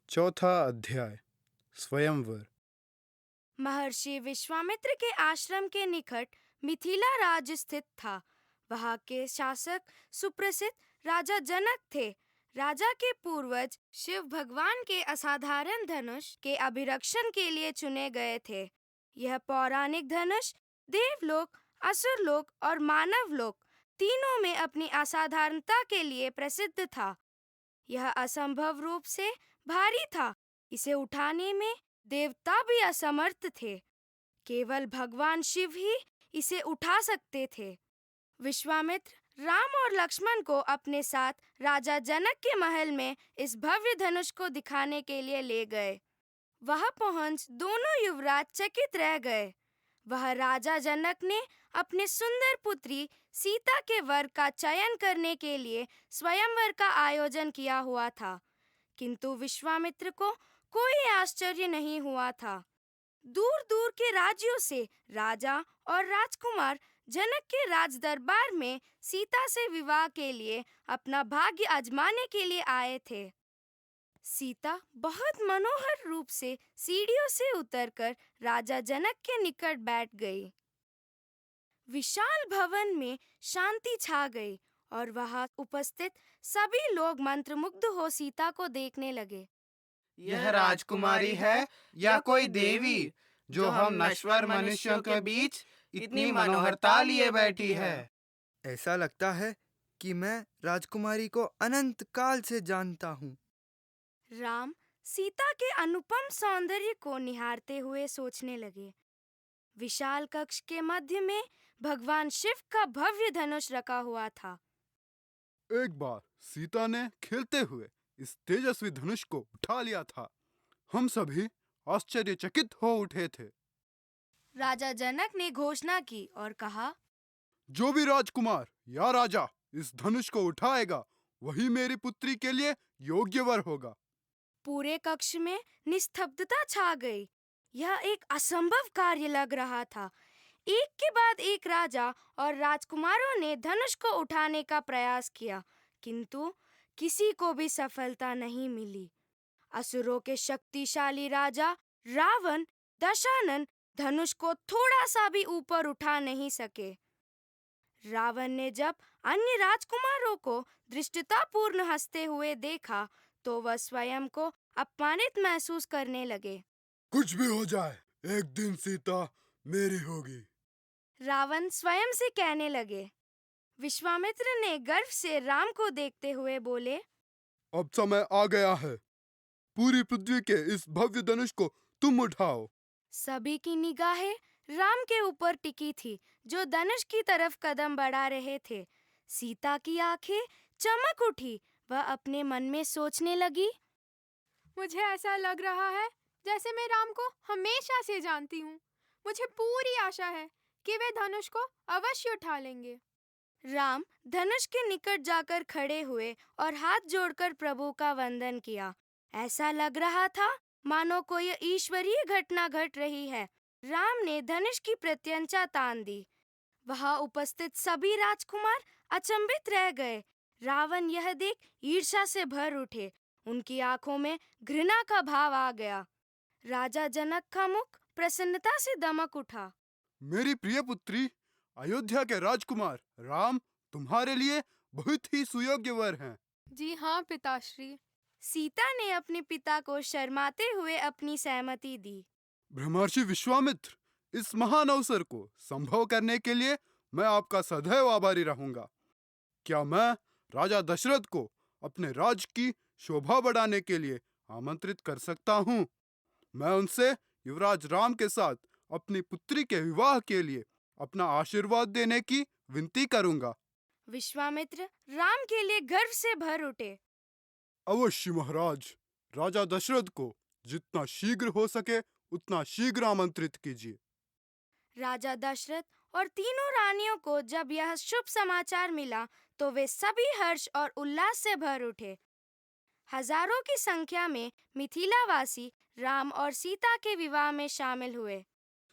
चौथा अध्याय स्वयंवर। महर्षि विश्वामित्र के आश्रम के निकट मिथिला राज्य स्थित था। वहाँ के शासक सुप्रसिद्ध राजा जनक थे। राजा के पूर्वज शिव भगवान के असाधारण धनुष के अभिरक्षण के लिए चुने गए थे। यह पौराणिक धनुष देवलोक, असुरलोक और मानवलोक तीनों में अपनी असाधारणता के लिए प्रसिद्ध था। यह असंभव रूप से भारी था। इसे उठाने में देवता भी असमर्थ थे। केवल भगवान शिव ही इसे उठा सकते थे। विश्वामित्र राम और लक्ष्मण को अपने साथ राजा जनक के महल में इस भव्य धनुष को दिखाने के लिए ले गए। वहां पहुंच दोनों युवराज चकित रह गए। वह राजा जनक ने अपने सुंदर पुत्री सीता के वर का चयन करने के लिए स्वयंवर का आयोजन किया हुआ था, किंतु विश्वामित्र को कोई आश्चर्य नहीं हुआ था। दूर दूर के राज्यों से राजा और राजकुमार जनक के राज दरबार में सीता से विवाह के लिए अपना भाग्य आजमाने के लिए आए थे। सीता बहुत मनोहर रूप से सीढ़ियों से उतरकर राजा जनक के निकट बैठ गई। विशाल भवन में शांति छा गई और वहां उपस्थित सभी लोग मंत्रमुग्ध हो सीता को देखने लगे। यह राजकुमारी है या कोई देवी जो हम नश्वर मनुष्यों के बीच इतनी मनोहरता लिए बैठी है। ऐसा लगता है कि मैं राजकुमारी को अनंत काल से जानता हूँ। राम सीता के अनुपम सौंदर्य को निहारते हुए सोचने लगे। विशाल कक्ष के मध्य में भगवान शिव का भव्य धनुष रखा हुआ था। एक बार सीता ने खेलते हुए इस तेजस्वी धनुष को उठा लिया था। हम सभी आश्चर्यचकित हो उठे थे। राजा जनक ने घोषणा की और कहा, जो भी राजकुमार या राजा इस धनुष को उठाएगा वही मेरी पुत्री के लिए योग्य वर होगा। पूरे कक्ष में निस्तब्धता छा गई। यह एक असंभव कार्य लग रहा था। एक के बाद एक राजा और राजकुमारों ने धनुष को उठाने का प्रयास किया, किंतु किसी को भी सफलता नहीं मिली। असुरों के शक्तिशाली राजा रावण, दशानन धनुष को थोड़ा सा भी ऊपर उठा नहीं सके। रावण ने जब अन्य राजकुमारों को धृष्टतापूर्ण हंसते हुए देखा तो वह स्वयं को अपमानित महसूस करने लगे। कुछ भी हो जाए, एक दिन सीता मेरी होगी, रावण स्वयं से कहने लगे। विश्वामित्र ने गर्व से राम को देखते हुए बोले, अब समय आ गया है। पूरी पृथ्वी के इस भव्य धनुष को तुम उठाओ। सभी की निगाहें राम के ऊपर टिकी थी, जो धनुष की तरफ कदम बढ़ा रहे थे। सीता की आंखें चमक उठी। वह अपने मन में सोचने लगी, मुझे ऐसा लग रहा है जैसे मैं राम को हमेशा से जानती हूँ। मुझे पूरी आशा है कि वे धनुष को अवश्य उठा लेंगे। राम धनुष के निकट जाकर खड़े हुए और हाथ जोड़कर प्रभु का वंदन किया। ऐसा लग रहा था मानो कोई ईश्वरीय घटना घट रही है। राम ने धनुष की प्रत्यंचा तान दी। वहां उपस्थित सभी राजकुमार अचंभित रह गए। रावण यह देख ईर्ष्या से भर उठे। उनकी आंखों में घृणा का भाव आ गया। राजा जनक का मुख प्रसन्नता से दमक उठा। मेरी प्रिय पुत्री, अयोध्या के राजकुमार राम तुम्हारे लिए बहुत ही सुयोग्य वर हैं। जी हाँ पिताश्री। सीता ने अपने पिता को शर्माते हुए अपनी सहमति दी। ब्रह्मर्षि विश्वामित्र, इस महान अवसर को संभव करने के लिए मैं आपका सदैव आभारी रहूंगा। क्या मैं राजा दशरथ को अपने राज की शोभा बढ़ाने के लिए आमंत्रित कर सकता हूँ? मैं उनसे युवराज राम के साथ अपनी पुत्री के विवाह के लिए अपना आशीर्वाद देने की विनती करूंगा। विश्वामित्र राम के लिए गर्व से भर उठे। अवश्य महाराज, राजा दशरथ को जितना शीघ्र हो सके उतना शीघ्र आमंत्रित कीजिए। राजा दशरथ और तीनों रानियों को जब यह शुभ समाचार मिला तो वे सभी हर्ष और उल्लास से भर उठे। हजारों की संख्या में मिथिलावासी राम और सीता के विवाह में शामिल हुए।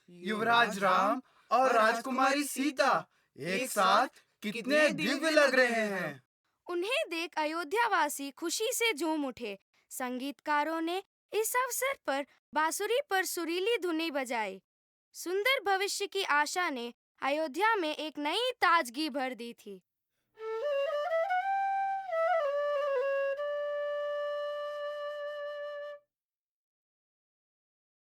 युवराज राम और राजकुमारी सीता एक साथ कितने दिव्य लग रहे हैं। उन्हें देख अयोध्यावासी खुशी से झूम उठे। संगीतकारों ने इस अवसर पर बांसुरी पर सुरीली धुनें बजाई। सुंदर भविष्य की आशा ने अयोध्या में एक नई ताजगी भर दी थी।